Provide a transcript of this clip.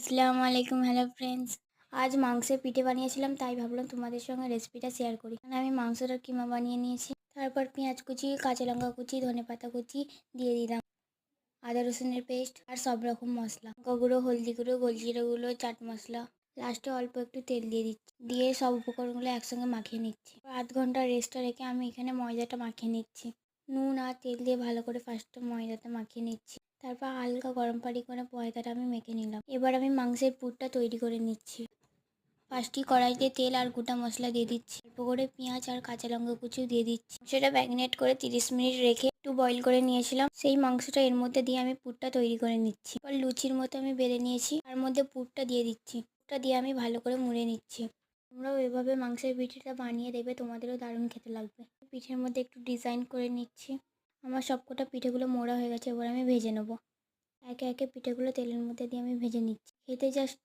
আসসালামু আলাইকুম, hello friends. আজ মাংসের পিঠে বানিয়েছিলাম, তাই ভাবলাম তোমাদের সঙ্গে রেসিপিটা শেয়ার করি। আমি মাংসটা কিমা বানিয়ে নিয়েছি। তারপর পেঁয়াজ কুচি, কাঁচা লঙ্কা কুচি, ধনেপাতা কুচি দিয়ে দিলাম, আদা রসুনের পেস্ট আর সব রকম মশলা, লঙ্কা গুঁড়ো, হলদি গুঁড়ো, গোলজিরা গুঁড়ো, চাট মশলা। লাস্টে অল্প একটু তেল দিয়ে দিচ্ছি, দিয়ে সব উপকরণগুলো একসঙ্গে মাখিয়ে নিচ্ছি। আধ ঘন্টা রেস্টে রেখে আমি এখানে ময়দাটা মাখিয়ে নিচ্ছি। নুন আর তেল দিয়ে ভালো করে ফার্স্টে ময়দাটা মাখিয়ে নিচ্ছি। তারপর হালকা গরম পানি করে ময়দাটা আমি মেখে নিলাম। এবার আমি মাংসের পুরটা তৈরি করে নিচ্ছি। ফার্স্টে কড়াইতে তেল আর গোটা মশলা দিয়ে দিচ্ছি, অল্প করে পেঁয়াজ আর কাঁচা লঙ্কা কুচিও দিয়ে দিচ্ছি। সেটা ম্যারিনেট করে 30 মিনিট রেখে একটু বয়েল করে নিয়েছিলাম, সেই মাংসটা এর মধ্যে দিয়ে আমি পুরটা তৈরি করে নিচ্ছি। এবার লুচির মতো আমি বেলে নিয়েছি, তার মধ্যে পুরটা দিয়ে দিচ্ছি। পুরটা দিয়ে আমি ভালো করে মুড়ে নিচ্ছি। তোমরাও এভাবে মাংসের পিঠেটা বানিয়ে দেবে, তোমাদেরও দারুণ খেতে লাগবে। পিঠের মধ্যে একটু ডিজাইন করে নিচ্ছি। আমার সবকটা পিঠেগুলো মোড়া হয়ে গেছে, এবার আমি ভেজে নেবো। একে একে পিঠেগুলো তেলের মধ্যে দিয়ে আমি ভেজে নিচ্ছি। খেতে জাস্ট